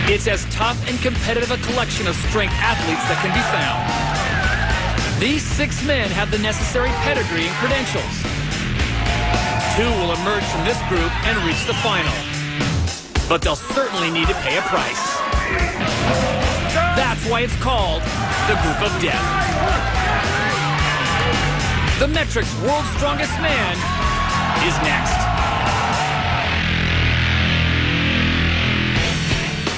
It's as tough and competitive a collection of strength athletes that can be found. These 6 men have the necessary pedigree and credentials. 2 will emerge from this group and reach the final. But they'll certainly need to pay a price. That's why it's called the Group of Death. The Met-Rx World's Strongest Man is next.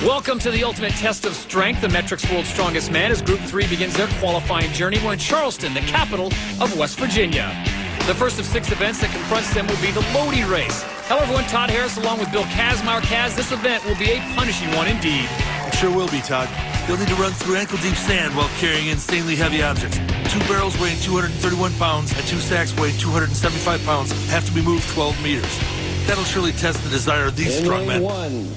Welcome to the ultimate test of strength. The Met-Rx World's Strongest Man as Group 3 begins their qualifying journey. We're in Charleston, the capital of West Virginia. The first of 6 events that confronts them will be the loading race. Hello everyone, Todd Harris along with Bill Kazmaier. Kaz, this event will be a punishing one indeed. It sure will be, Todd. You'll need to run through ankle-deep sand while carrying insanely heavy objects. 2 barrels weighing 231 pounds and 2 sacks weighing 275 pounds have to be moved 12 meters. That'll surely test the desire of these strong men.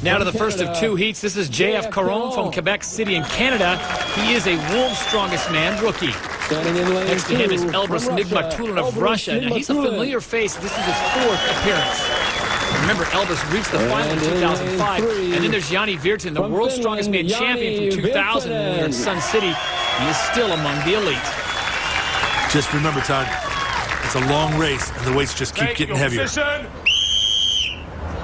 Now to the first of 2 heats. This is J.F. Caron from Quebec City in Canada. He is a World's Strongest Man rookie. Next to him is Elbrus Nigmatulin of Russia. Now he's a familiar face. This is his 4th appearance. Remember, Elbrus reached the final in 2005. And then there's Yanni Virtanen, the World's Strongest Man champion from 2000 when we were in Sun City. He is still among the elite. Just remember, Todd, it's a long race, and the weights just keep getting heavier.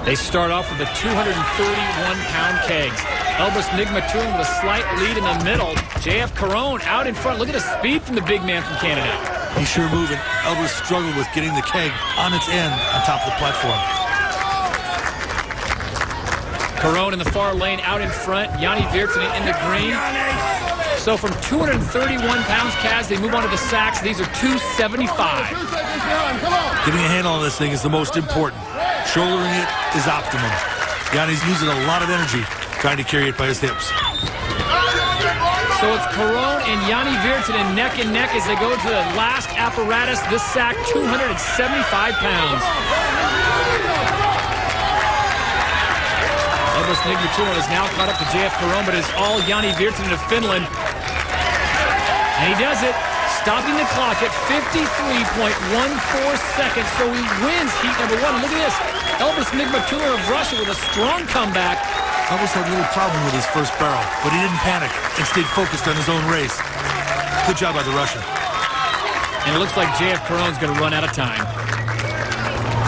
They start off with the 231-pound kegs. Elbrus Nigmatulin with a slight lead in the middle. J.F. Caron out in front. Look at the speed from the big man from Canada. He's sure moving. Elbrus struggled with getting the keg on its end on top of the platform. Caron in the far lane out in front. Yanni Virtanen in the green. So from 231 pounds, Kaz, they move on to the sacks. These are 275. Getting a handle on this thing is the most important. Shouldering it is optimum. Yanni's using a lot of energy trying to carry it by his hips. So it's Caron and Yanni Virtanen neck and neck as they go to the last apparatus. This sack, 275 pounds. Elbrus Nigmatulin is now caught up to J.F. Caron, but it's all Yanni Virtanen of Finland. And he does it, stopping the clock at 53.14 seconds, so he wins heat number 1. Look at this. Elbrus Nigmatulin of Russia with a strong comeback. Elbrus had a little problem with his first barrel, but he didn't panic and stayed focused on his own race. Good job by the Russian. And it looks like J.F. Caron's going to run out of time.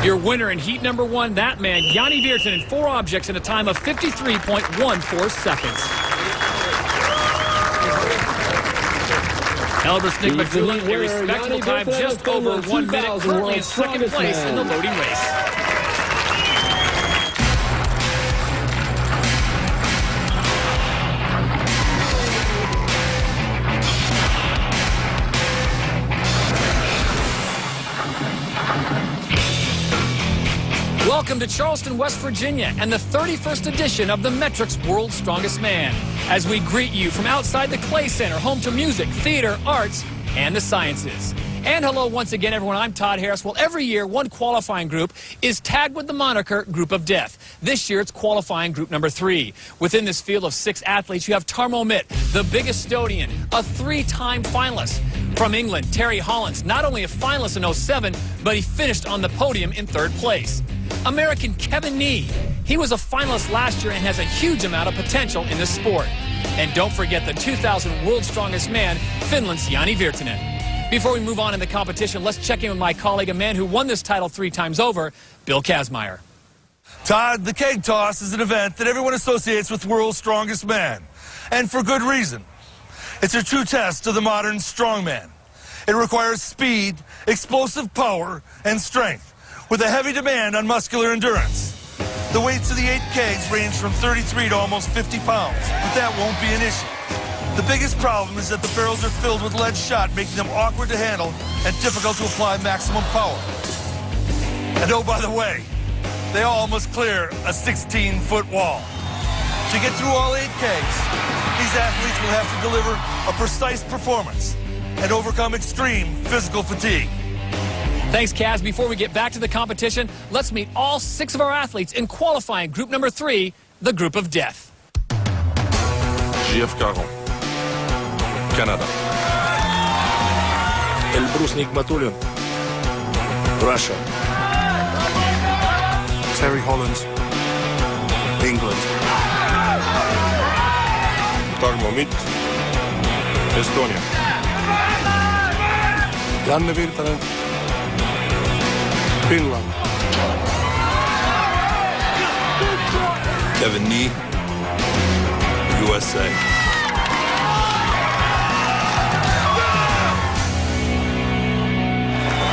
Your winner in heat number 1, that man, Yanni Virtanen, 4 objects in a time of 53.14 seconds. Elbrus Nigmatulin, a respectable time just over 1 minute, currently in 2nd place in the loading race. Welcome to Charleston, West Virginia, and the 31st edition of the Met-Rx World's Strongest Man, as we greet you from outside the Clay Center, home to music, theater, arts, and the sciences. And hello once again, everyone. I'm Todd Harris. Well, every year, one qualifying group is tagged with the moniker Group of Death. This year, it's qualifying group number 3. Within this field of 6 athletes, you have Tarmo Mitt, the big Estonian, a 3-time finalist. From England, Terry Hollands, not only a finalist in 07, but he finished on the podium in 3rd place. American Kevin Nee, he was a finalist last year and has a huge amount of potential in this sport. And don't forget the 2000 World's Strongest Man, Finland's Yanni Virtanen. Before we move on in the competition, let's check in with my colleague, a man who won this title 3 times over, Bill Kazmaier. Todd, the keg toss is an event that everyone associates with World's Strongest Man, and for good reason. It's a true test of the modern strongman. It requires speed, explosive power, and strength, with a heavy demand on muscular endurance. The weights of the 8 kegs range from 33 to almost 50 pounds, but that won't be an issue. The biggest problem is that the barrels are filled with lead shot, making them awkward to handle and difficult to apply maximum power. And oh, by the way, they all must clear a 16-foot wall. To get through all 8 kegs, these athletes will have to deliver a precise performance and overcome extreme physical fatigue. Thanks, Kaz. Before we get back to the competition, let's meet all 6 of our athletes in qualifying group number 3, the Group of Death. J.F. Caron, Canada. Elbrus Nigmatulin, Russia. Terry Hollands, England. Tarmo Mitt, Estonia. Janne Virtanen, Finland. Kevin Nee, USA.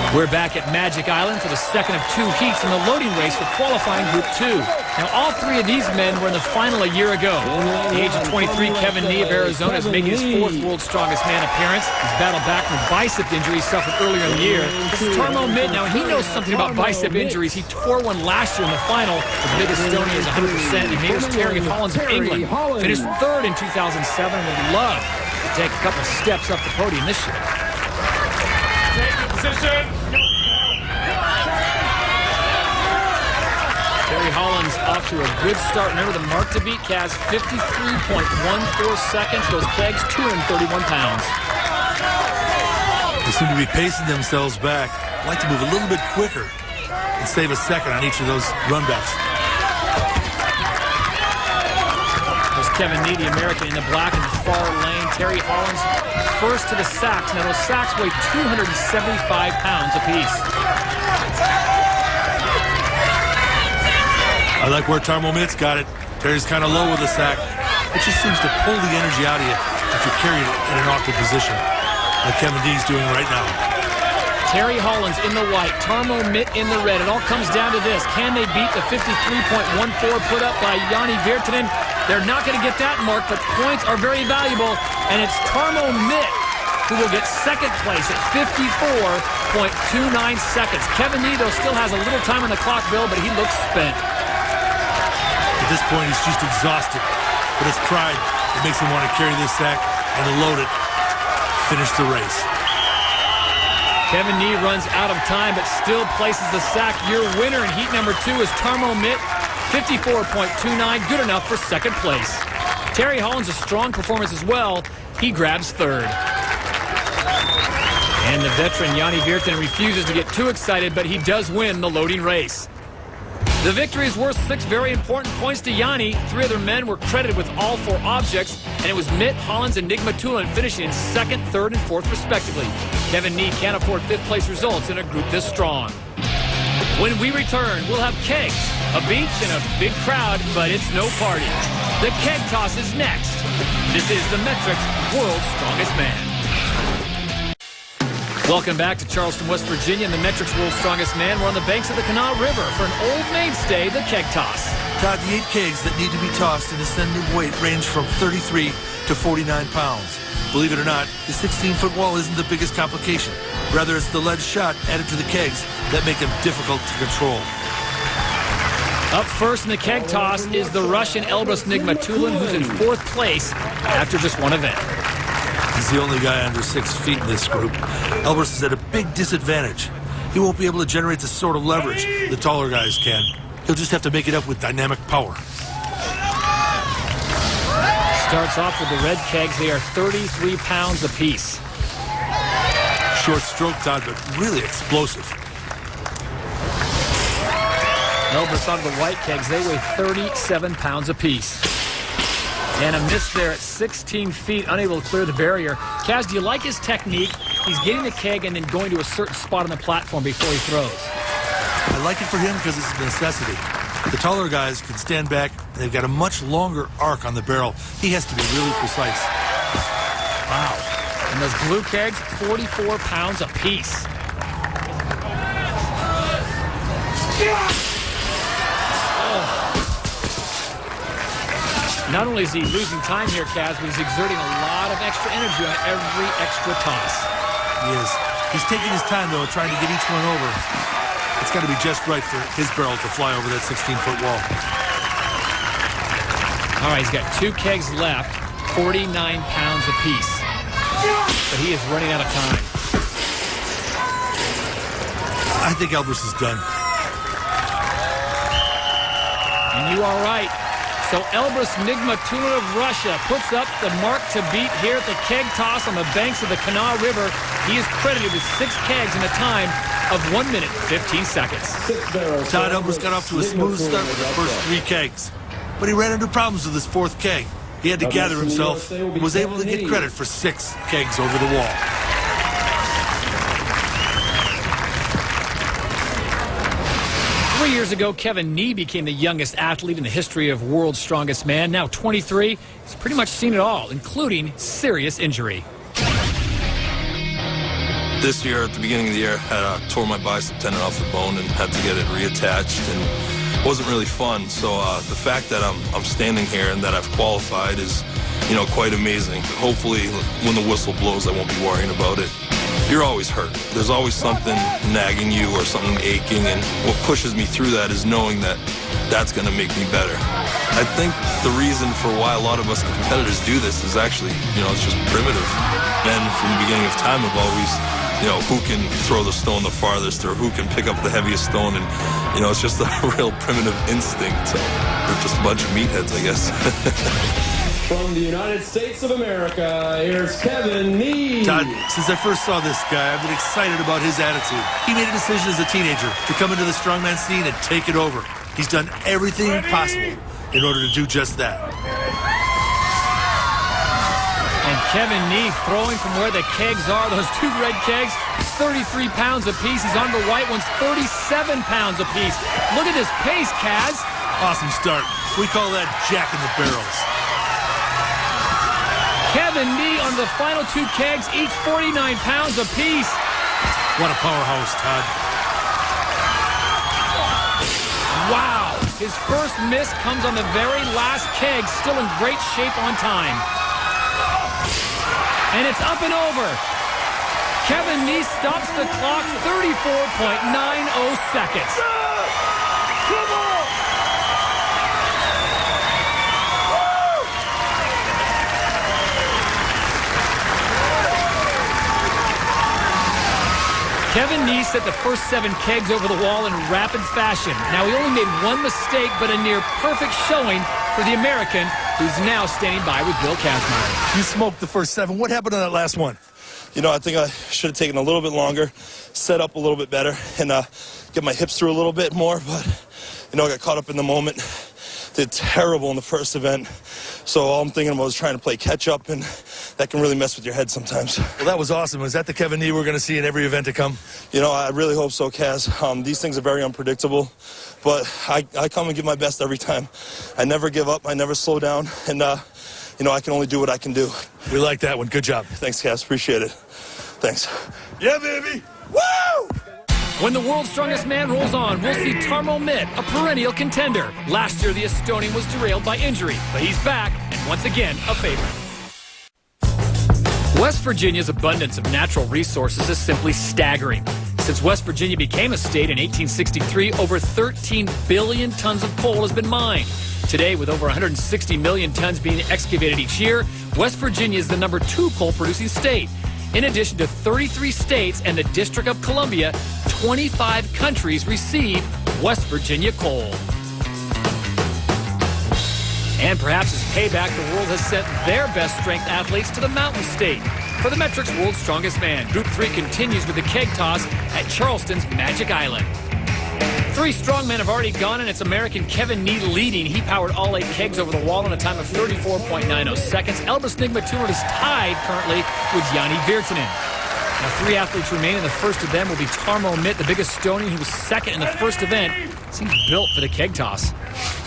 We're back at Magic Island for the second of two heats in the loading race for qualifying Group 2. Now, all three of these men were in the final a year ago. At the age of 23, Kevin Nee of Arizona is making his fourth World's Strongest Man appearance. He's battled back from a bicep injury he suffered earlier in the year. This is Tarmo Mitt. Now, he knows something about bicep injuries. He tore one last year in the final. His big Estonia is 100%. And here's Terry Hollins of England. Finished third in 2007 and would love to take a couple steps up the podium this year. Position. Terry Hollins off to a good start. Remember the mark to beat, Kaz, 53.14 seconds. Those kegs, 231 pounds. They seem to be pacing themselves back. I'd like to move a little bit quicker and save a second on each of those runbacks. There's Kevin Nee, the American, in the black in the far lane. Terry Hollins first to the sacks. Now those sacks weigh 275 pounds apiece. I like where Tarmo Mitt's got it. Terry's kind of low with the sack. It just seems to pull the energy out of you if you're carrying it in an awkward position, like Kevin Dee's doing right now. Terry Hollins in the white, Tarmo Mitt in the red. It all comes down to this. Can they beat the 53.14 put up by Janne Virtanen? They're not going to get that mark, but points are very valuable, and it's Tarmo Mitt who will get second place at 54.29 seconds. Kevin Nee, though, still has a little time on the clock, Bill, but he looks spent. At this point, he's just exhausted. But his pride, it makes him want to carry this sack and load it, finish the race. Kevin Nee runs out of time, but still places the sack. Your winner in heat number 2 is Tarmo Mitt, 54.29, good enough for second place. Terry Hollins, a strong performance as well. He grabs third. And the veteran Janne Virtanen refuses to get too excited, but he does win the loading race. The victory is worth 6 very important points to Janne. 3 other men were credited with all 4 objects, and it was Mitt, Hollins, and Nigmatulin finishing in 2nd, 3rd, and 4th, respectively. Kevin Nee can't afford 5th-place results in a group this strong. When we return, we'll have kegs, a beach, and a big crowd, but it's no party. The keg toss is next. This is the Metrics World's Strongest Man. Welcome back to Charleston, West Virginia, and the Metrics World's Strongest Man. We're on the banks of the Kanawha River for an old mainstay, the keg toss. Todd, the 8 kegs that need to be tossed in ascending weight range from 33 to 49 pounds. Believe it or not, the 16-foot wall isn't the biggest complication. Rather, it's the lead shot added to the kegs that make them difficult to control. Up first in the keg toss is the Russian Elbrus Nigmatulin, who's in 4th place after just one event. He's the only guy under 6 feet in this group. Elbrus is at a big disadvantage. He won't be able to generate the sort of leverage the taller guys can. He'll just have to make it up with dynamic power. Starts off with the red kegs. They are 33 pounds apiece. Short stroke, Todd, but really explosive. Elbrus on the white kegs. They weigh 37 pounds apiece. And a miss there at 16 feet, unable to clear the barrier. Kaz, do you like his technique? He's getting the keg and then going to a certain spot on the platform before he throws. I like it for him because it's a necessity. The taller guys can stand back, and they've got a much longer arc on the barrel. He has to be really precise. Wow. And those blue kegs, 44 pounds apiece. Not only is he losing time here, Kaz, but he's exerting a lot of extra energy on every extra toss. He is. He's taking his time, though, trying to get each one over. It's got to be just right for his barrel to fly over that 16-foot wall. All right, he's got 2 kegs left, 49 pounds apiece. But he is running out of time. I think Elbrus is done. And you are right. So Elbrus Nigmatulin of Russia puts up the mark to beat here at the keg toss on the banks of the Kanawha River. He is credited with 6 kegs in a time of 1 minute, 15 seconds. Todd Elbrus got off to a smooth start with the first 3 kegs. But he ran into problems with his 4th keg. He had to gather himself and was able to get credit for 6 kegs over the wall. Years ago, Kevin Nee became the youngest athlete in the history of World's Strongest Man. Now 23, he's pretty much seen it all, including serious injury. This year, at the beginning of the year, I tore my bicep tendon off the bone and had to get it reattached, and it wasn't really fun. So the fact that I'm standing here and that I've qualified is, quite amazing. Hopefully, when the whistle blows, I won't be worrying about it. You're always hurt. There's always something nagging you or something aching, and what pushes me through that is knowing that that's going to make me better. I think the reason for why a lot of us competitors do this is actually, it's just primitive. And from the beginning of time, I've always, who can throw the stone the farthest or who can pick up the heaviest stone, and, it's just a real primitive instinct. We're just a bunch of meatheads, I guess. From the United States of America, here's Kevin Nee. Todd, since I first saw this guy, I've been excited about his attitude. He made a decision as a teenager to come into the strongman scene and take it over. He's done everything possible in order to do just that. And Kevin Nee throwing from where the kegs are, those 2 red kegs, 33 pounds apiece. He's on the white ones, 37 pounds apiece. Look at his pace, Kaz. Awesome start. We call that Jack in the Barrels. Kevin Nee on the final 2 kegs, each 49 pounds apiece. What a powerhouse, Todd. Wow. His first miss comes on the very last keg, still in great shape on time. And it's up and over. Kevin Nee stops the clock, 34.90 seconds. Come on! Kevin Nee set the first 7 kegs over the wall in rapid fashion. Now, he only made 1 mistake, but a near-perfect showing for the American, who's now standing by with Bill Kazmaier. You smoked the first 7. What happened on that last one? I think I should have taken a little bit longer, set up a little bit better, and get my hips through a little bit more, but, I got caught up in the moment. Did terrible in the first event, so all I'm thinking about is trying to play catch-up, and that can really mess with your head sometimes. Well, that was awesome. Is that the Kevin Nee we're going to see in every event to come? I really hope so, Kaz. These things are very unpredictable, but I come and give my best every time. I never give up. I never slow down, and, I can only do what I can do. We like that one. Good job. Thanks, Kaz. Appreciate it. Thanks. Yeah, baby. Woo! When the World's Strongest Man rolls on, we'll see Tarmo Mitt, a perennial contender. Last year, the Estonian was derailed by injury, but he's back, and once again, a favorite. West Virginia's abundance of natural resources is simply staggering. Since West Virginia became a state in 1863, over 13 billion tons of coal has been mined. Today, with over 160 million tons being excavated each year, West Virginia is the number 2 coal-producing state. In addition to 33 states and the District of Columbia, 25 countries receive West Virginia coal. And perhaps as payback, the world has sent their best strength athletes to the Mountain State. For the Metrics World's Strongest Man, Group 3 continues with the keg toss at Charleston's Magic Island. 3 strongmen have already gone, and it's American Kevin Nee leading. He powered all 8 kegs over the wall in a time of 34.90 seconds. Elbrus Nigmatulin is tied currently with Jani Virtanen. Now 3 athletes remain, and the first of them will be Tarmo Mitt, the big Estonian who was second in the first event. Seems built for the keg toss.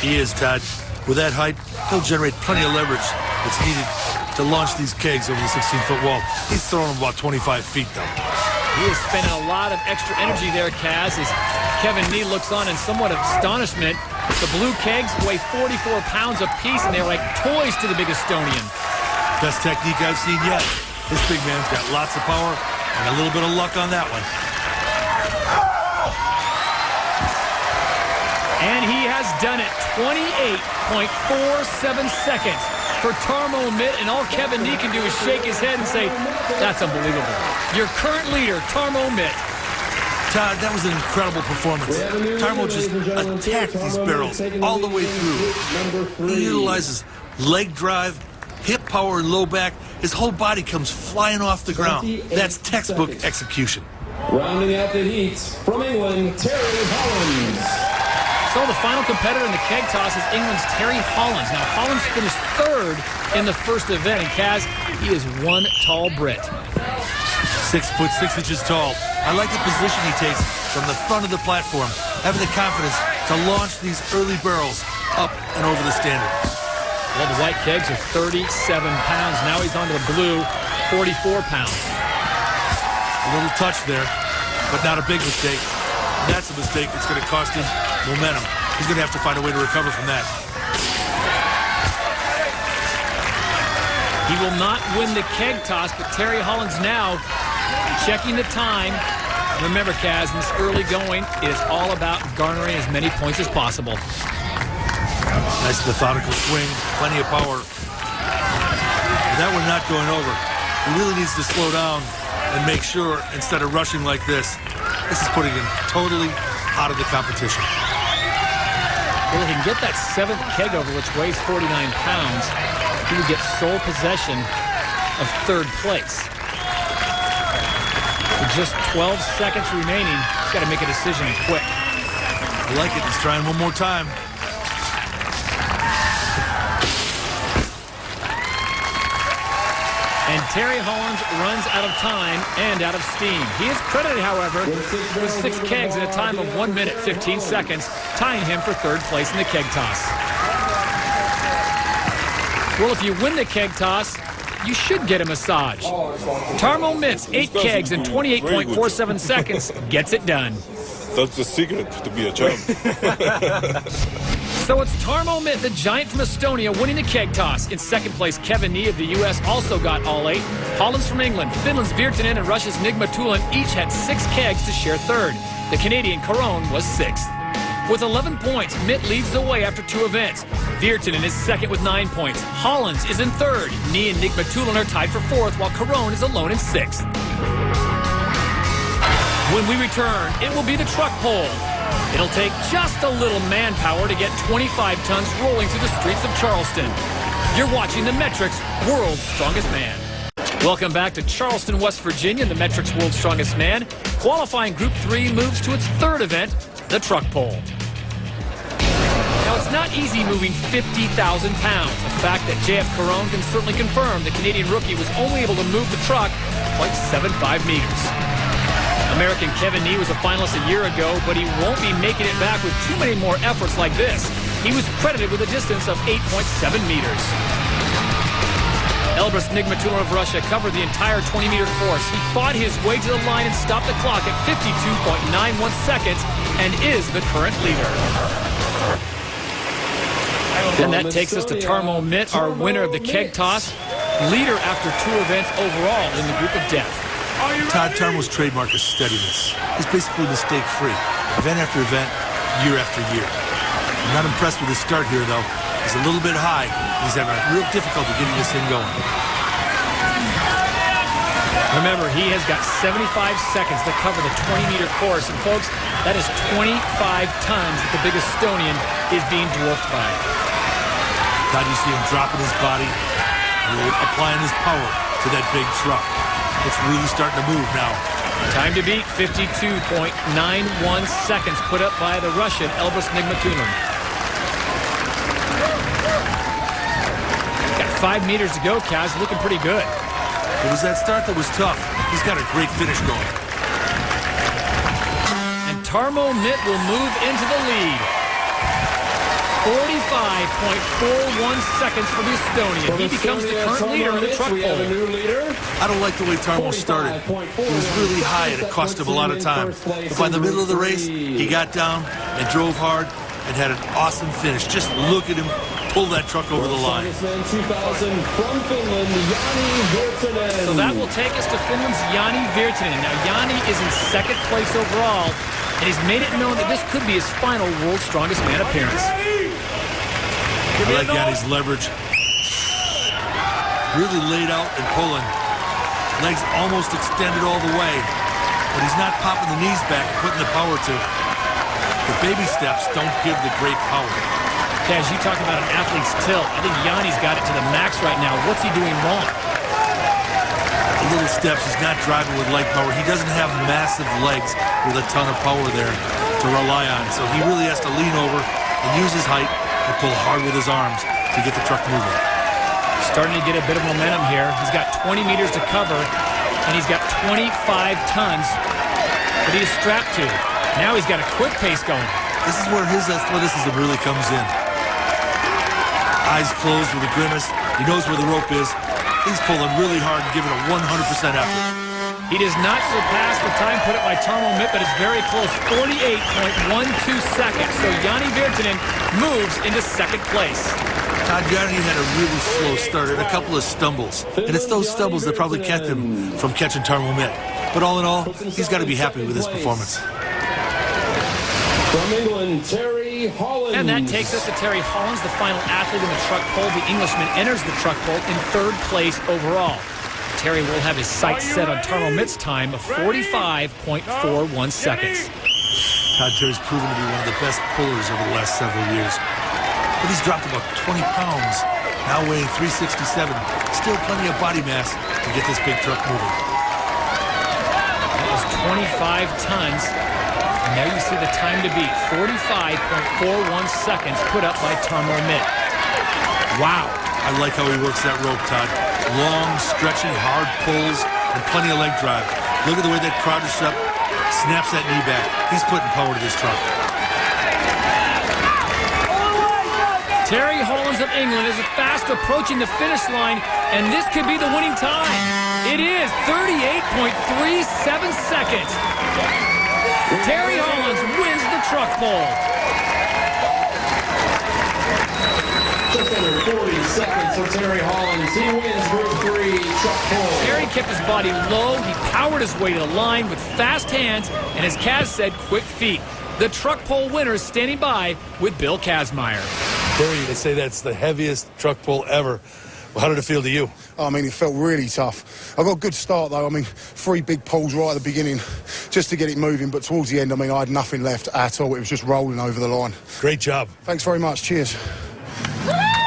He is, Todd. With that height, he'll generate plenty of leverage that's needed to launch these kegs over the 16-foot wall. He's throwing them about 25 feet, though. He is spending a lot of extra energy there, Kaz, as Kevin Nee looks on in somewhat of astonishment. The blue kegs weigh 44 pounds apiece, and they're like toys to the big Estonian. Best technique I've seen yet. This big man's got lots of power and a little bit of luck on that one. And he has done it, 28.47 seconds for Tarmo Mitt, and all Kevin Nee can do is shake his head and say, that's unbelievable. Your current leader, Tarmo Mitt. Todd, that was an incredible performance. Tarmo just attacked these barrels all the way through. He utilizes leg drive, hip power, and low back. His whole body comes flying off the ground. That's textbook execution. Rounding out the heats from England, Terry Holland. So the final competitor in the keg toss is England's Terry Hollands. Now, Hollands finished third in the first event, and Kaz, he is one tall Brit. 6 foot 6 inches tall. I like the position he takes from the front of the platform, having the confidence to launch these early barrels up and over the standard. Well, the white kegs are 37 pounds. Now he's on to the blue, 44 pounds. A little touch there, but not a big mistake. That's a mistake that's going to cost him momentum. He's going to have to find a way to recover from that. He will not win the keg toss, but Terry Hollands now checking the time. Remember, Kaz, in this early going, it is all about garnering as many points as possible. Nice methodical swing, plenty of power. But that one not going over. He really needs to slow down and make sure, instead of rushing like this is putting him totally out of the competition. Well, if he can get that 7th keg over, which weighs 49 pounds, he would get sole possession of 3rd place. With just 12 seconds remaining, he's got to make a decision quick. I like it. He's trying one more time. And Terry Hollands runs out of time and out of steam. He is credited, however, with 6 kegs in a time of 1 minute, 15 seconds, tying him for 3rd place in the keg toss. Well, if you win the keg toss, you should get a massage. Tarmo Mitz, 8 kegs in 28.47 seconds, gets it done. That's the secret to be a champ. So it's Tarmo Mitt, the giant from Estonia, winning the keg toss. In 2nd place, Kevin Nee of the U.S. also got all 8. Hollands from England, Finland's Virtanen, and Russia's Nigmatulin each had 6 kegs to share 3rd. The Canadian Caron was 6th. With 11 points, Mitt leads the way after 2 events. Virtanen is 2nd with 9 points. Hollands is in 3rd. Nee and Nigmatulin are tied for 4th, while Caron is alone in 6th. When we return, it will be the truck pole. It'll take just a little manpower to get 25 tons rolling through the streets of Charleston. You're watching the Metrics World's Strongest Man. Welcome back to Charleston, West Virginia, the Metrics World's Strongest Man. Qualifying Group 3 moves to its 3rd event, the truck pole. Now, it's not easy moving 50,000 pounds, a fact that JF Caron can certainly confirm. The Canadian rookie was only able to move the truck like 7.5 meters. American Kevin Nee was a finalist a year ago, but he won't be making it back with too many more efforts like this. He was credited with a distance of 8.7 meters. Elbrus Nigmatulin of Russia covered the entire 20-meter course. He fought his way to the line and stopped the clock at 52.91 seconds and is the current leader. And that takes us to Tarmo Mitt, our winner of the keg toss, leader after 2 events overall in the group of death. Todd Tarmo's trademark is steadiness. He's basically mistake-free, event after event, year after year. I'm not impressed with his start here, though. He's a little bit high. He's having a real difficulty getting this thing going. Remember, he has got 75 seconds to cover the 20-meter course. And, folks, that is 25 tons that the big Estonian is being dwarfed by. Todd, you see him dropping his body and applying his power to that big truck. It's really starting to move now. Time to beat, 52.91 seconds put up by the Russian Elbrus Nigmatulin. Got 5 meters to go, Kaz, looking pretty good. It was that start that was tough. He's got a great finish going. And Tarmo Mitt will move into the lead. 45.41 seconds for the Estonian. He becomes the current leader in the truck pole. I don't like the way Tarmo started. He was really high and it cost him a lot of time. But by the middle of the race, he got down and drove hard and had an awesome finish. Just look at him pull that truck over the line. So that will take us to Finland's Jani Virtanen. Now, Jani is in 2nd place overall, and he's made it known that this could be his final World's Strongest Man appearance. I like Jani's leverage. Really laid out and pulling. Legs almost extended all the way, but he's not popping the knees back and putting the power to. The baby steps don't give the great power. Kaz, you talk about an athlete's tilt. I think Jani's got it to the max right now. What's he doing wrong? The little steps, he's not driving with leg power. He doesn't have massive legs with a ton of power there. to rely on. So he really has to lean over and use his height and pull hard with his arms to get the truck moving. Starting to get a bit of momentum here. He's got 20 meters to cover, and he's got 25 tons that he is strapped to. Now he's got a quick pace going. This is where his athleticism really comes in. Eyes closed with a grimace. He knows where the rope is. He's pulling really hard and giving a 100% effort. He does not surpass the time put up by Tarmo Mitt, but it's very close, 48.12 seconds. So Jani Virtanen moves into second place. Todd Jani had a really slow start and a couple of stumbles. And it's those stumbles that probably kept him from catching Tarmo Mitt. But all in all, he's got to be happy with his performance. From England, Terry Hollands. And that takes us to Terry Hollands, the final athlete in the truck pole. The Englishman enters the truck pole in third place overall. Terry will have his sights set on Tarmo Mitt's time of 45.41 seconds. Todd Terry's proven to be one of the best pullers over the last several years. But he's dropped about 20 pounds, now weighing 367. Still plenty of body mass to get this big truck moving. That was 25 tons. And there you see the time to beat, 45.41 seconds put up by Tarmo Mitt. Wow. I like how he works that rope, Todd. Long, stretchy, hard pulls, and plenty of leg drive. Look at the way that crowder's up, snaps that knee back. He's putting power to this truck. Terry Hollands of England is fast approaching the finish line, and this could be the winning time. It is 38.37 seconds. Terry Hollands wins the truck pole. Just under 40 seconds for Terry Hollands. He wins Group 3 truck pole. Terry kept his body low. He powered his way to the line with fast hands, and as Kaz said, quick feet. The truck pole winner is standing by with Bill Kazmaier. Terry, they say that's the heaviest truck pull ever. Well, how did it feel to you? I mean, it felt really tough. I got a good start, though. I mean, 3 big pulls right at the beginning just to get it moving. But towards the end, I mean, I had nothing left at all. It was just rolling over the line. Great job. Thanks very much. Cheers.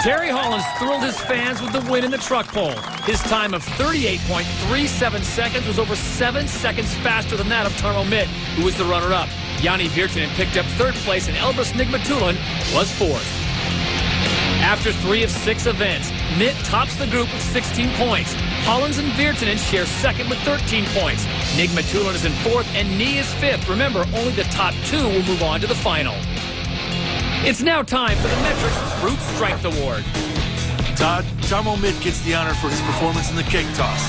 Terry Hollands thrilled his fans with the win in the truck pole. His time of 38.37 seconds was over 7 seconds faster than that of Tarmo Mitt, who was the runner-up. Jani Virtanen picked up third place, and Elbrus Nigmatulin was fourth. After 3 of 6 events, Mitt tops the group with 16 points. Hollands and Virtanen share second with 13 points. Nigmatulin is in fourth, and Nee is fifth. Remember, only the top 2 will move on to the final. It's now time for the Metrics Brute Strength Award. Todd, Tarmo Mitt gets the honor for his performance in the keg toss,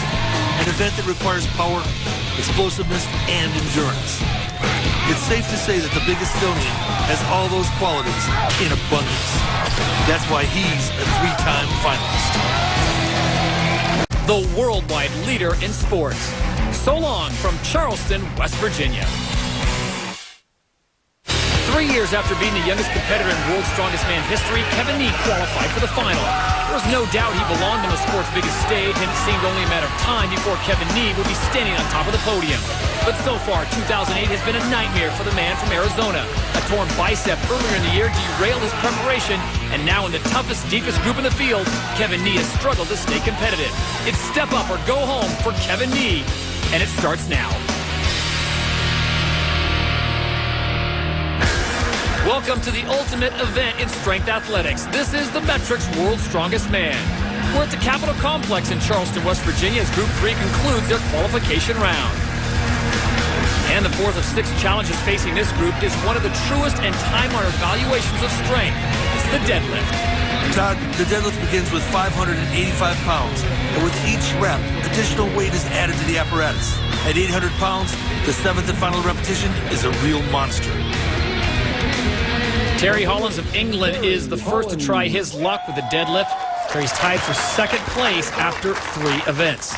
an event that requires power, explosiveness, and endurance. It's safe to say that the Big Estonian has all those qualities in abundance. That's why he's a 3-time finalist. The worldwide leader in sports. So long from Charleston, West Virginia. 3 years after being the youngest competitor in World's Strongest Man history, Kevin Nee qualified for the final. There was no doubt he belonged on the sport's biggest stage, and it seemed only a matter of time before Kevin Nee would be standing on top of the podium. But so far, 2008 has been a nightmare for the man from Arizona. A torn bicep earlier in the year derailed his preparation, and now in the toughest, deepest group in the field, Kevin Nee has struggled to stay competitive. It's step up or go home for Kevin Nee, and it starts now. Welcome to the ultimate event in strength athletics. This is the Metrics World's Strongest Man. We're at the Capitol Complex in Charleston, West Virginia, as Group 3 concludes their qualification round. And the 4th of 6 challenges facing this group is one of the truest and time-honored evaluations of strength. It's the deadlift. Todd, the deadlift begins with 585 pounds, and with each rep, additional weight is added to the apparatus. At 800 pounds, the 7th and final repetition is a real monster. Terry Hollands of England is the first to try his luck with the deadlift. Terry's tied for second place after 3 events.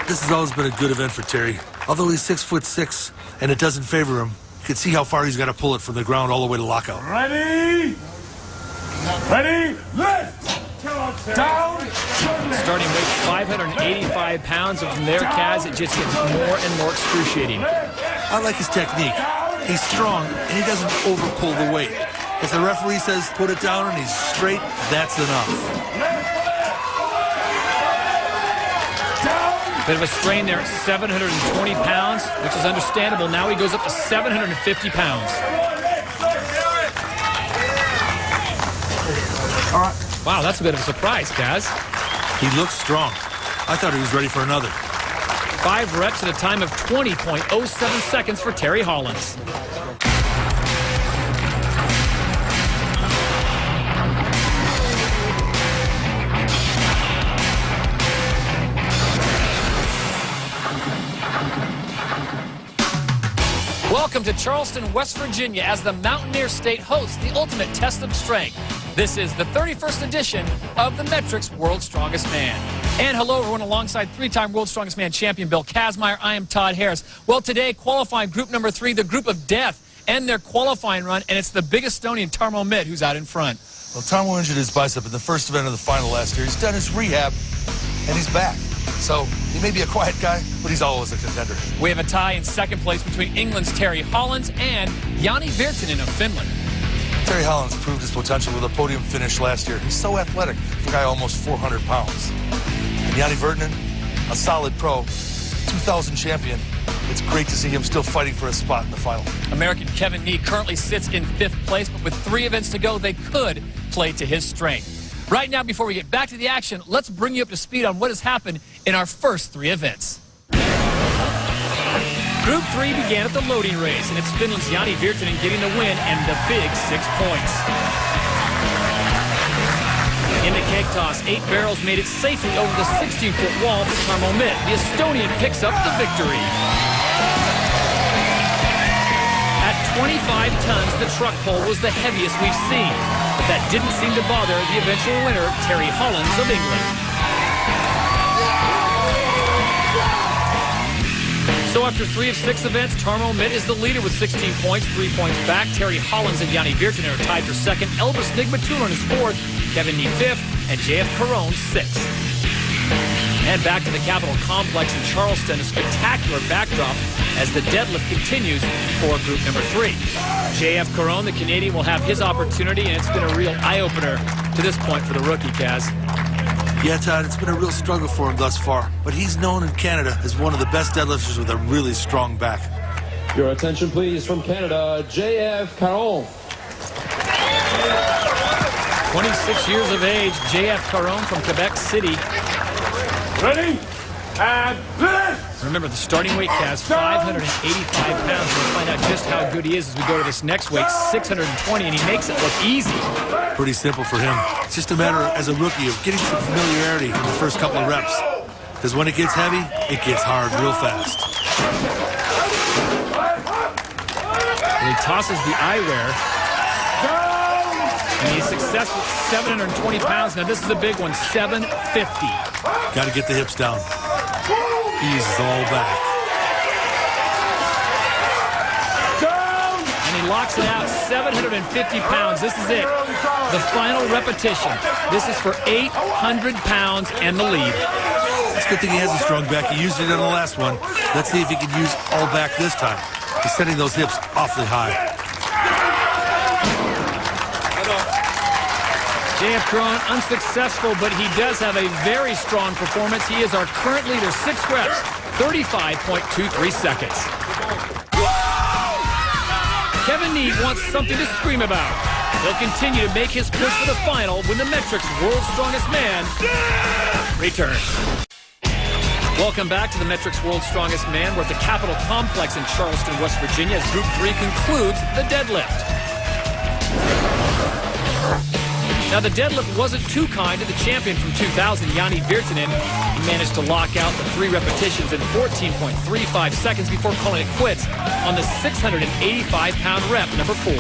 This has always been a good event for Terry. Although he's 6'6" and it doesn't favor him, you can see how far he's got to pull it from the ground all the way to lockout. Ready? Ready? Lift! Down! Starting weight 585 pounds, and from there, Kaz, it just gets more and more excruciating. I like his technique. He's strong, and he doesn't overpull the weight. If the referee says put it down and he's straight, that's enough. Bit of a strain there at 720 pounds, which is understandable. Now he goes up to 750 pounds. All right. Wow, that's a bit of a surprise, Kaz. He looks strong. I thought he was ready for another. 5 reps at a time of 20.07 seconds for Terry Hollins. Welcome to Charleston, West Virginia, as the Mountaineer State hosts the ultimate test of strength. This is the 31st edition of the Metrics World's Strongest Man. And hello, everyone, alongside 3-time World's Strongest Man champion Bill Kazmaier. I am Todd Harris. Well, today, qualifying group number 3, the group of death, end their qualifying run, and it's the big Estonian Tarmo Mitt who's out in front. Well, Tarmo injured his bicep in the first event of the final last year. He's done his rehab, and he's back. So he may be a quiet guy, but he's always a contender. We have a tie in second place between England's Terry Hollins and Jani Virtanen of Finland. Terry Hollins proved his potential with a podium finish last year. He's so athletic for a guy almost 400 pounds. And Jani Virtanen, a solid pro, 2000 champion. It's great to see him still fighting for a spot in the final. American Kevin Nee currently sits in 5th place, but with 3 events to go, they could play to his strength. Right now, before we get back to the action, let's bring you up to speed on what has happened in our first 3 events. Group 3 began at the loading race, and it's Finland's Jani Virtanen getting the win and the big 6 points. In the keg toss, 8 barrels made it safely over the 16-foot wall for Tarmo Mitt. The Estonian picks up the victory. At 25 tons, the truck pole was the heaviest we've seen, but that didn't seem to bother the eventual winner, Terry Hollins of England. So after 3 of 6 events, Tarmo Mitt is the leader with 16 points, 3 points back. Terry Hollins and Jani Virtanen are tied for second. Elbrus Nigmatulin is 4th, Kevin Nee 5th, and JF Caron 6th. And back to the Capitol Complex in Charleston, a spectacular backdrop as the deadlift continues for group number 3. JF Caron, the Canadian, will have his opportunity, and it's been a real eye-opener to this point for the rookie, Kaz. Yeah, Todd, it's been a real struggle for him thus far, but he's known in Canada as one of the best deadlifters with a really strong back. Your attention, please, from Canada, JF Caron. 26 years of age, JF Caron from Quebec City. Ready? And lift! Remember, the starting weight, Kaz, 585 pounds. We'll find out just how good he is as we go to this next weight, 620, and he makes it look easy. Pretty simple for him. It's just a matter, as a rookie, of getting some familiarity from the first couple of reps. Because when it gets heavy, it gets hard real fast. And he tosses the eyewear. And he's successful at 720 pounds. Now, this is a big one, 750. Got to get the hips down. Ease all back. And he locks it out, 750 pounds. This is it. The final repetition. This is for 800 pounds and the lead. It's a good thing he has a strong back. He used it in the last one. Let's see if he can use all back this time. He's setting those hips awfully high. JF Caron unsuccessful, but he does have a very strong performance. He is our current leader, 6 reps, 35.23 seconds. Kevin Nee wants something to scream about. He'll continue to make his push for the final when the Metrics World's Strongest Man returns. Welcome back to the Metrics World's Strongest Man. We're at the Capitol Complex in Charleston, West Virginia, as Group 3 concludes the deadlift. Now, the deadlift wasn't too kind to the champion from 2000, Jani Virtanen. He managed to lock out the 3 repetitions in 14.35 seconds before calling it quits on the 685-pound rep, number 4.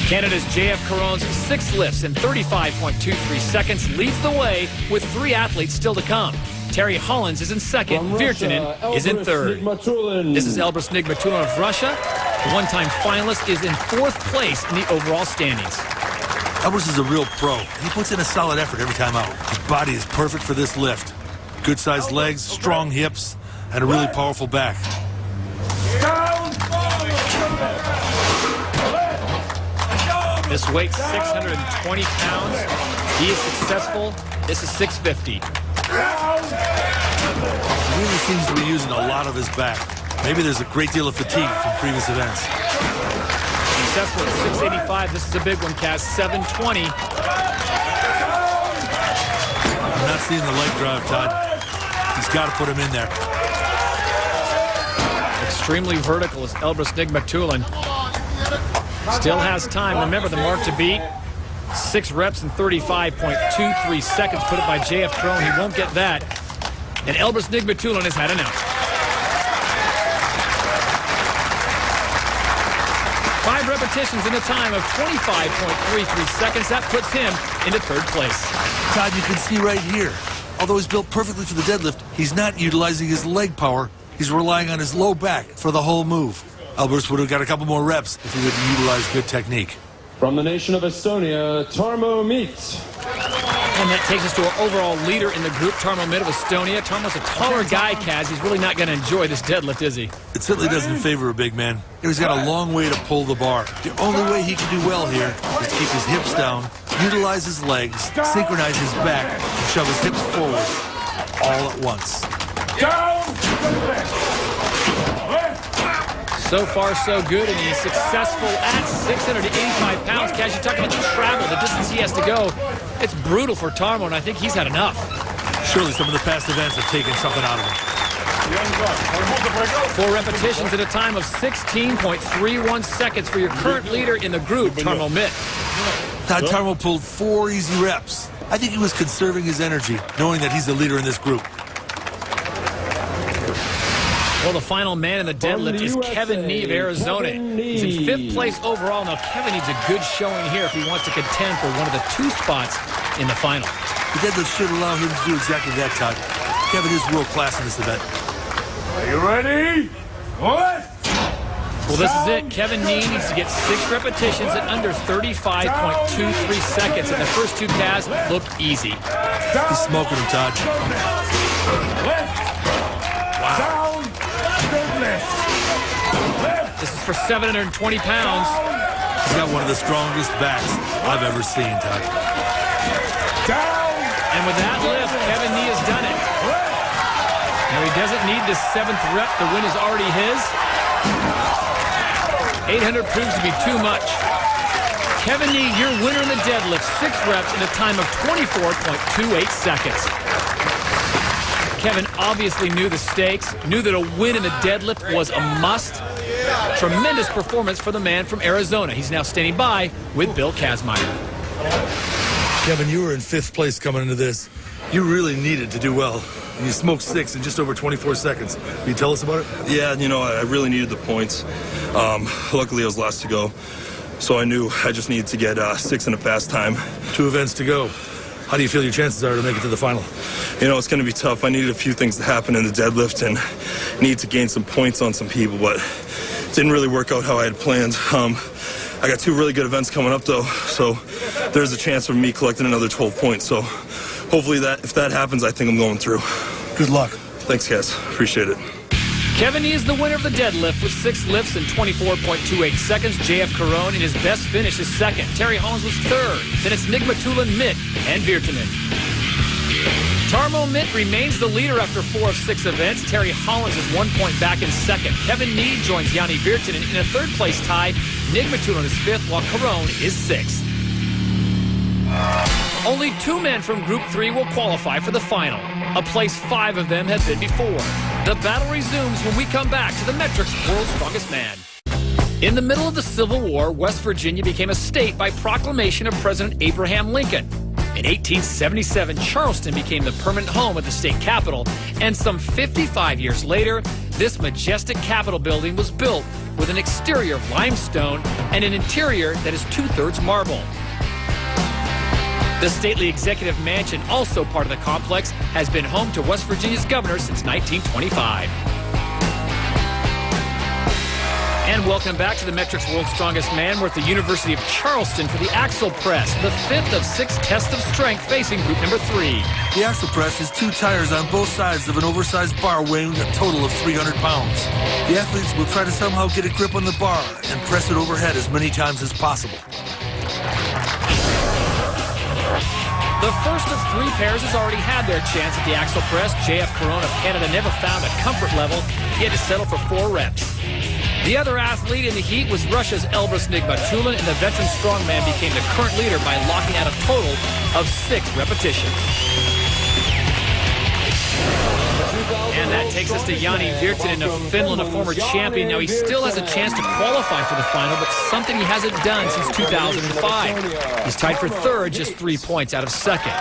Canada's JF Caron's 6 lifts in 35.23 seconds leads the way with 3 athletes still to come. Terry Hollins is in second. Virtanen is in third. This is Elbrus Nigmatulin of Russia. The one-time finalist is in 4th place in the overall standings. Elbrus is a real pro. He puts in a solid effort every time out. His body is perfect for this lift. Good-sized legs, strong hips, and a really powerful back. This weight's 620 pounds. He is successful. This is 650. He really seems to be using a lot of his back. Maybe there's a great deal of fatigue from previous events. successful at 685. This is a big one, Kaz. 720. I'm not seeing the leg drive, Todd. He's got to put him in there. Extremely vertical is Elbrus Nigmatulin. Still has time. Remember the mark to beat. 6 reps in 35.23 seconds put up by J.F. Crone. He won't get that. And Elbrus Nigmatulin has had enough. 5 repetitions in a time of 25.33 seconds. That puts him into 3rd place. Todd, you can see right here. Although he's built perfectly for the deadlift, he's not utilizing his leg power. He's relying on his low back for the whole move. Elbrus would have got a couple more reps if he would utilize good technique. From the nation of Estonia, Tarmo Meets. And that takes us to our overall leader in the group, Tarmo Mitt of Estonia. Tarmo's a taller guy, Kaz. He's really not going to enjoy this deadlift, is he? It certainly doesn't favor a big man. He's got a long way to pull the bar. The only way he can do well here is to keep his hips down, utilize his legs, synchronize his back, and shove his hips forward all at once. Down to the left. So far, so good, and he's successful at 685 pounds. Kaz, you talk about the travel, the distance he has to go. It's brutal for Tarmo, and I think he's had enough. Surely some of the past events have taken something out of him. 4 repetitions at a time of 16.31 seconds for your current leader in the group, Tarmo Mitt. Todd Tarmo pulled 4 easy reps. I think he was conserving his energy, knowing that he's the leader in this group. Well, the final man in the deadlift is Kevin Nee of Arizona. He's in 5th place overall. Now, Kevin needs a good showing here if he wants to contend for one of the 2 spots in the final. The deadlift should allow him to do exactly that, Todd. Kevin is world class in this event. Are you ready? Left. Well, this is it. Kevin Nee needs to get 6 repetitions at under 35.23 seconds. And the first 2 Kaz looked easy. He's smoking him, Todd. Left. Down. Left. This is for 720 pounds. He's got one of the strongest backs I've ever seen, Todd. Down. And with that lift, Kevin Nee has done it. Now he doesn't need the 7th rep. The win is already his. 800 proves to be too much. Kevin Nee, your winner in the deadlift, 6 reps in a time of 24.28 seconds. Kevin obviously knew the stakes, knew that a win in the deadlift was a must. Tremendous performance for the man from Arizona. He's now standing by with Bill Kazmaier. Kevin, you were in 5th place coming into this. You really needed to do well. And you smoked 6 in just over 24 seconds. Can you tell us about it? Yeah, you know, I really needed the points. Luckily, I was last to go, so I knew I just needed to get 6 in a fast time. 2 events to go. How do you feel your chances are to make it to the final? You know, it's going to be tough. I needed a few things to happen in the deadlift and need to gain some points on some people, but it didn't really work out how I had planned. I got 2 really good events coming up, though, so there's a chance of me collecting another 12 points. So hopefully if that happens, I think I'm going through. Good luck. Thanks, guys. Appreciate it. Kevin Nee is the winner of the deadlift with 6 lifts in 24.28 seconds. J.F. Caron in his best finish is 2nd. Terry Hollins was 3rd. Then it's Nigmatulin, Mitt, and Virtanen. Tarmo Mitt remains the leader after 4 of 6 events. Terry Hollins is 1 point back in 2nd. Kevin Nee joins Yanni Virtanen in a 3rd place tie. Nigmatulin is 5th, while Caron is 6th. Only 2 men from Group 3 will qualify for the final. A place 5 of them have been before. The battle resumes when we come back to the Metrics World's Strongest Man. In the middle of the Civil War, West Virginia became a state by proclamation of President Abraham Lincoln. In 1877, Charleston became the permanent home of the state capital, and some 55 years later, this majestic Capitol building was built with an exterior of limestone and an interior that is 2/3 marble. The stately executive mansion, also part of the complex, has been home to West Virginia's governor since 1925. And welcome back to the Metrics World's Strongest Man. We're at the University of Charleston for the Axle Press, the 5th of 6 tests of strength facing group number 3. The axle press is 2 tires on both sides of an oversized bar weighing a total of 300 pounds. The athletes will try to somehow get a grip on the bar and press it overhead as many times as possible. The first of 3 pairs has already had their chance at the axle press. J.F. Caron of Canada never found a comfort level. He had to settle for 4 reps. The other athlete in the heat was Russia's Elbrus Nigmatulin, and the veteran strongman became the current leader by locking out a total of 6 repetitions. And that takes us to Jani Virtanen of Finland, a former champion. Now, he still has a chance to qualify for the final, but something he hasn't done since 2005. He's tied for third, just 3 points out of second.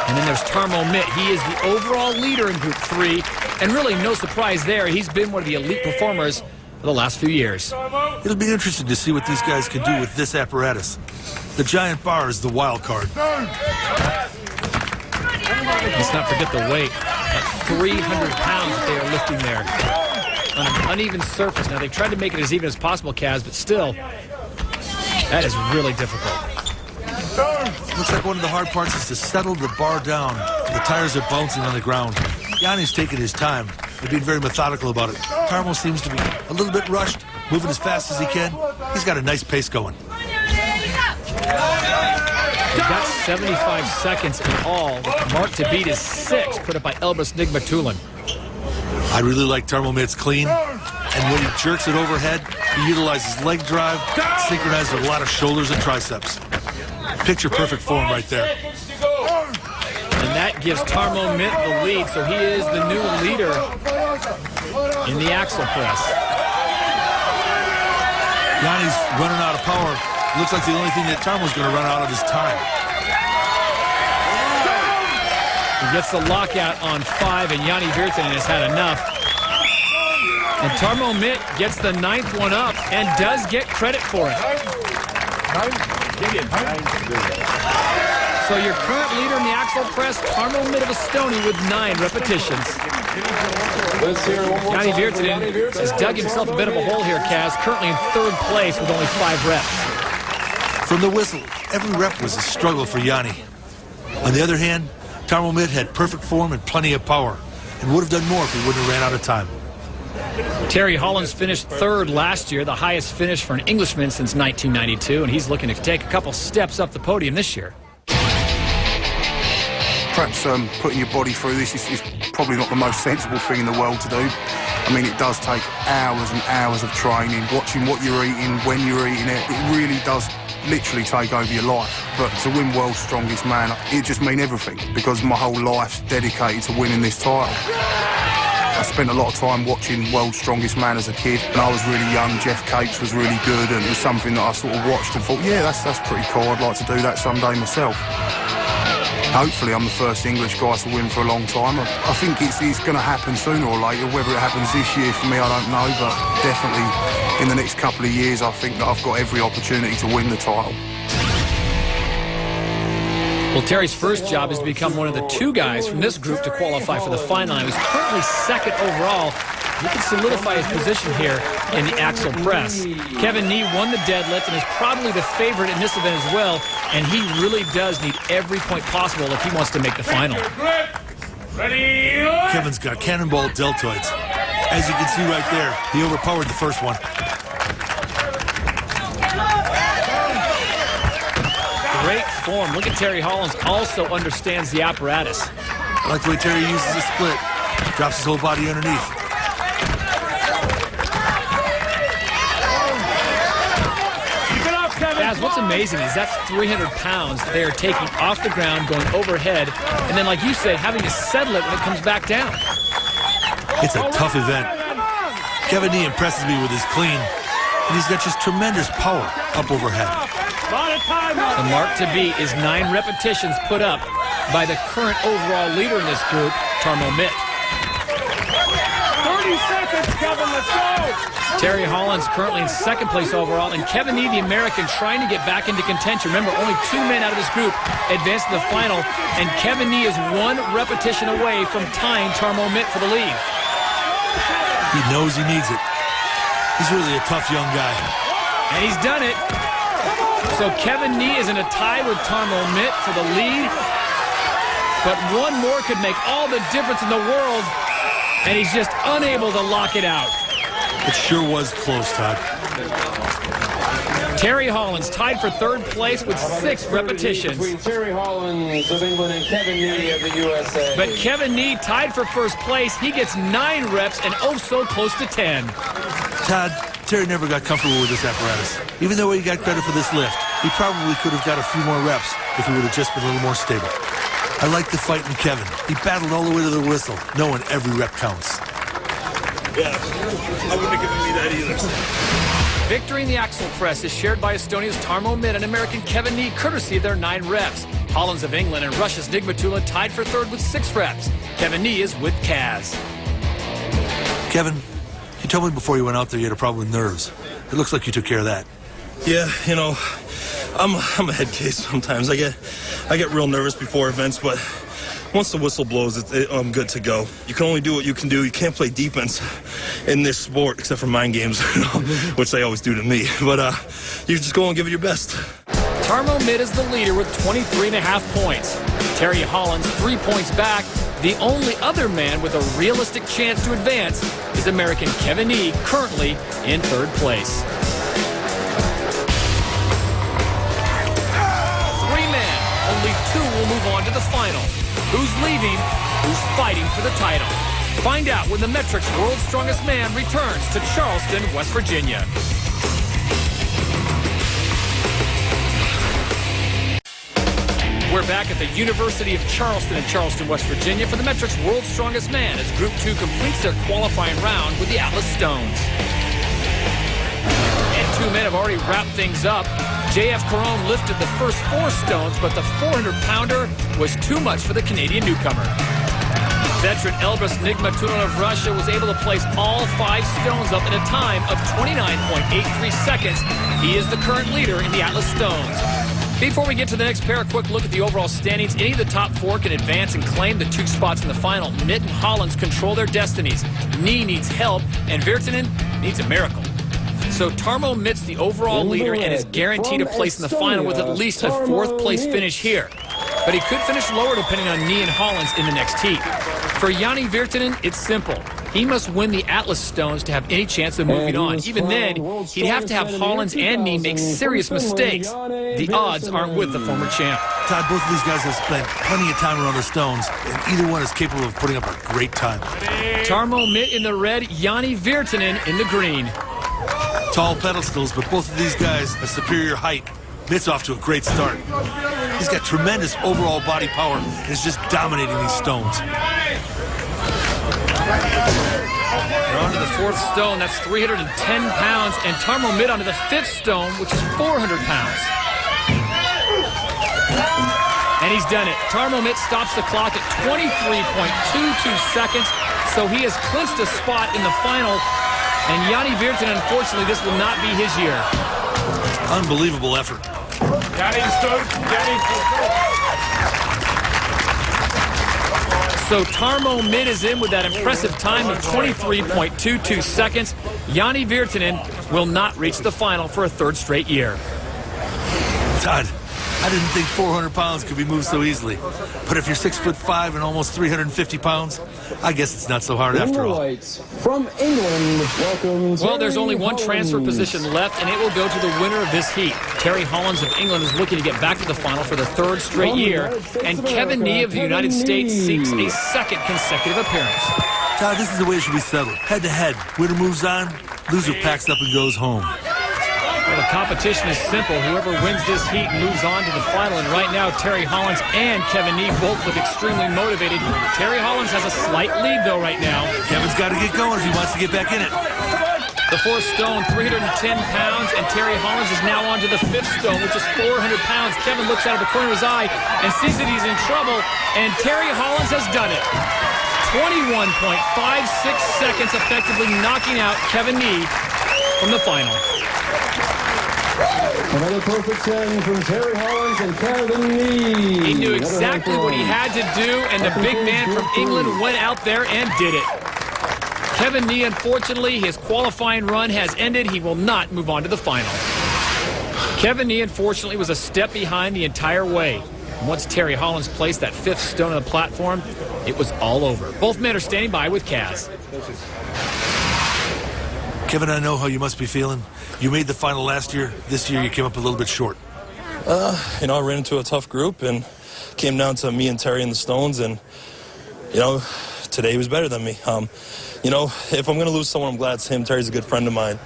And then there's Tarmo Mitt. He is the overall leader in Group 3, and really no surprise there. He's been one of the elite performers for the last few years. It'll be interesting to see what these guys can do with this apparatus. The giant bar is the wild card. Let's not forget the weight. 300 pounds that they are lifting there on an uneven surface. Now, they've tried to make it as even as possible, Kaz, but still, that is really difficult. Looks like one of the hard parts is to settle the bar down. The tires are bouncing on the ground. Yanni's taking his time. They're being very methodical about it. Tarmo seems to be a little bit rushed, moving as fast as he can. He's got a nice pace going. They've got 75 seconds in all. Mark to beat is 6, put up by Elbrus Nigmatulin. I really like Tarmo Mitt's clean. And when he jerks it overhead, he utilizes leg drive, synchronized with a lot of shoulders and triceps. Picture perfect form right there. And that gives Tarmo Mitt the lead, so he is the new leader in the axle press. Yanni's running out of power. Looks like the only thing that Tarmo's going to run out of is time. He gets the lockout on 5, and Jani Virtanen has had enough. And Tarmo Mitt gets the 9th one up and does get credit for it. So your current leader in the axle press, Tarmo Mitt of Estonia with 9 repetitions. Jani Virtanen has dug himself a bit of a hole here, Kaz, currently in 3rd place with only 5 reps. From the whistle, every rep was a struggle for Jani. On the other hand, Tarmo Mitt had perfect form and plenty of power, and would have done more if he wouldn't have ran out of time. Terry Hollands finished 3rd last year, the highest finish for an Englishman since 1992, and he's looking to take a couple steps up the podium this year. Perhaps putting your body through this is probably not the most sensible thing in the world to do. I mean, it does take hours and hours of training, watching what you're eating, when you're eating it. It really does literally take over your life. But to win World's Strongest Man, it just means everything, because my whole life's dedicated to winning this title. I spent a lot of time watching World's Strongest Man as a kid. When I was really young, Jeff Capes was really good, and it was something that I sort of watched and thought, yeah, that's pretty cool. I'd like to do that someday myself. Hopefully I'm the first English guy to win for a long time. I think it's going to happen sooner or later. Whether it happens this year for me, I don't know, but definitely in the next couple of years, I think that I've got every opportunity to win the title. Well, Terry's first job is to become one of the 2 guys from this group to qualify for the final. He's currently 2nd overall. He can solidify his position here in the axle press. Kevin Nee won the deadlift and is probably the favorite in this event as well, and he really does need every point possible if he wants to make the final. Kevin's got cannonball deltoids. As you can see right there, he overpowered the first one. Great form. Look at Terry Hollands, also understands the apparatus. I like the way Terry uses a split. Drops his whole body underneath. What's amazing is that's 300 pounds they are taking off the ground, going overhead, and then, like you said, having to settle it when it comes back down. It's a tough event. Kevin Nee impresses me with his clean, and he's got just tremendous power up overhead. The mark to beat is 9 repetitions put up by the current overall leader in this group, Tarmo Mitt. 30 seconds, Kevin, let's go! Terry Hollands currently in 2nd place overall, and Kevin Nee, the American, trying to get back into contention. Remember, only 2 men out of this group advanced to the final, and Kevin Nee is 1 repetition away from tying Tarmo Mitt for the lead. He knows he needs it. He's really a tough young guy. And he's done it. So Kevin Nee is in a tie with Tarmo Mitt for the lead, but 1 more could make all the difference in the world, and he's just unable to lock it out. It sure was close, Todd. Terry Hollands tied for 3rd place with 6 repetitions. Between Terry Hollands of England and Kevin Nee of the USA. But Kevin Nee tied for 1st place. He gets 9 reps and oh so close to 10. Todd, Terry never got comfortable with this apparatus. Even though he got credit for this lift, he probably could have got a few more reps if he would have just been a little more stable. I like the fight in Kevin. He battled all the way to the whistle, knowing every rep counts. Yeah, I wouldn't have given me that either. Victory in the axle press is shared by Estonia's Tarmo Mitt and American Kevin Nee, courtesy of their 9 reps. Hollands of England and Russia's Nigmatula tied for third with 6 reps. Kevin Nee is with Kaz. Kevin, you told me before you went out there you had a problem with nerves. It looks like you took care of that. Yeah, you know, I'm a head case sometimes. I get real nervous before events, but once the whistle blows, I'm good to go. You can only do what you can do. You can't play defense in this sport, except for mind games, you know, which they always do to me. But you just go and give it your best. Tarmo Mitt is the leader with 23.5 points. Terry Hollands 3 points back. The only other man with a realistic chance to advance is American Kevin Nee, currently in third place. 3 men, only 2 will move on to the final. Who's leaving? Who's fighting for the title? Find out when the Metrics World's Strongest Man returns to Charleston, West Virginia. We're back at the University of Charleston in Charleston, West Virginia for the Metrics World's Strongest Man as Group 2 completes their qualifying round with the Atlas Stones. And 2 men have already wrapped things up. J.F. Caron lifted the first 4 stones, but the 400-pounder was too much for the Canadian newcomer. Veteran Elbrus Nigmatula of Russia was able to place all 5 stones up in a time of 29.83 seconds. He is the current leader in the Atlas Stones. Before we get to the next pair, a quick look at the overall standings. Any of the top 4 can advance and claim the 2 spots in the final. Mitt and Hollands control their destinies. Nee needs help, and Virtanen needs a miracle. So Tarmo Mitt's the overall leader and is guaranteed a place in the final with at least a 4th place finish here. But he could finish lower depending on Nee and Hollands in the next heat. For Jani Virtanen, it's simple. He must win the Atlas Stones to have any chance of moving on. Even then, he'd have to have Hollands and Nee make serious mistakes. The odds aren't with the former champ. Todd, both of these guys have spent plenty of time around the stones, and either one is capable of putting up a great time. Tarmo Mitt in the red, Jani Virtanen in the green. Tall pedestals, but both of these guys have superior height. Mitt's off to a great start. He's got tremendous overall body power and is just dominating these stones. They're onto the 4th stone, that's 310 pounds, and Tarmo Mitt onto the 5th stone, which is 400 pounds. And he's done it. Tarmo Mitt stops the clock at 23.22 seconds, so he has clinched a spot in the final. And Jani Virtanen, unfortunately, this will not be his year. Unbelievable effort. So Tarmo Mitt is in with that impressive time of 23.22 seconds. Jani Virtanen will not reach the final for a 3rd straight year. Todd, I didn't think 400 pounds could be moved so easily. But if you're 6'5" and almost 350 pounds, I guess it's not so hard after all. From England, welcome. Well, there's only one transfer position left, and it will go to the winner of this heat. Terry Hollands of England is looking to get back to the final for the 3rd straight year, and Kevin Nee of the United States seeks a 2nd consecutive appearance. Todd, this is the way it should be settled. Head-to-head. Winner moves on, loser packs up and goes home. Well, the competition is simple. Whoever wins this heat moves on to the final. And right now, Terry Hollands and Kevin Nee both look extremely motivated. Terry Hollands has a slight lead, though, right now. Kevin's got to get going if he wants to get back in it. The 4th stone, 310 pounds, and Terry Hollands is now on to the 5th stone, which is 400 pounds. Kevin looks out of the corner of his eye and sees that he's in trouble, and Terry Hollands has done it. 21.56 seconds, effectively knocking out Kevin Nee from the final. Another perfect 10 from Terry Hollands and Kevin Nee. He knew exactly what he had to do, and the big man from England went out there and did it. Kevin Nee, unfortunately, his qualifying run has ended. He will not move on to the final. Kevin Nee, unfortunately, was a step behind the entire way. Once Terry Hollands placed that 5th stone on the platform, it was all over. Both men are standing by with Kaz. Kevin, I know how you must be feeling. You made the final last year. This year you came up a little bit short. You know, I ran into a tough group and came down to me and Terry and the Stones, and, you know, today was better than me. You know, if I'm going to lose someone, I'm glad it's him. Terry's a good friend of mine.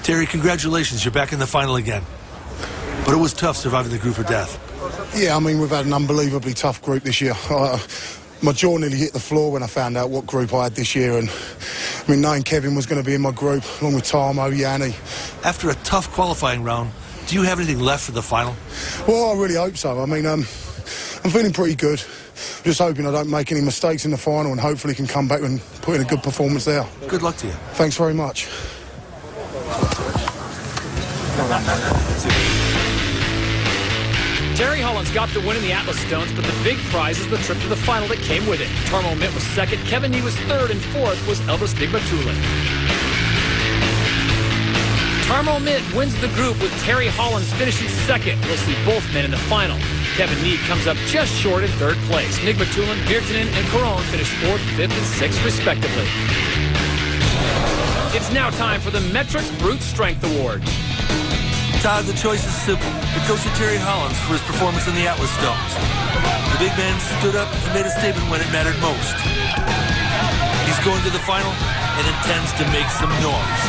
Terry, congratulations. You're back in the final again. But it was tough surviving the group of death. Yeah, I mean, we've had an unbelievably tough group this year. My jaw nearly hit the floor when I found out what group I had this year. And I mean, knowing Kevin was going to be in my group, along with Tarmo, Yanni. After a tough qualifying round, do you have anything left for the final? Well, I really hope so. I mean, I'm feeling pretty good. Just hoping I don't make any mistakes in the final and hopefully can come back and put in a good performance there. Good luck to you. Thanks very much. Terry Holland's got the win in the Atlas Stones, but the big prize is the trip to the final that came with it. Tarmo Mitt was second, Kevin Nee was third, and fourth was Elbrus Nigmatulin. Tarmo Mitt wins the group with Terry Hollands finishing second. We'll see both men in the final. Kevin Nee comes up just short in third place. Nigmatulin, Virtanen, and Caron finish fourth, fifth, and sixth, respectively. It's now time for the Metrics Brute Strength Award. Todd, the choice is simple. It goes to Terry Hollands for his performance in the Atlas Stones. The big man stood up and made a statement when it mattered most. He's going to the final and intends to make some noise.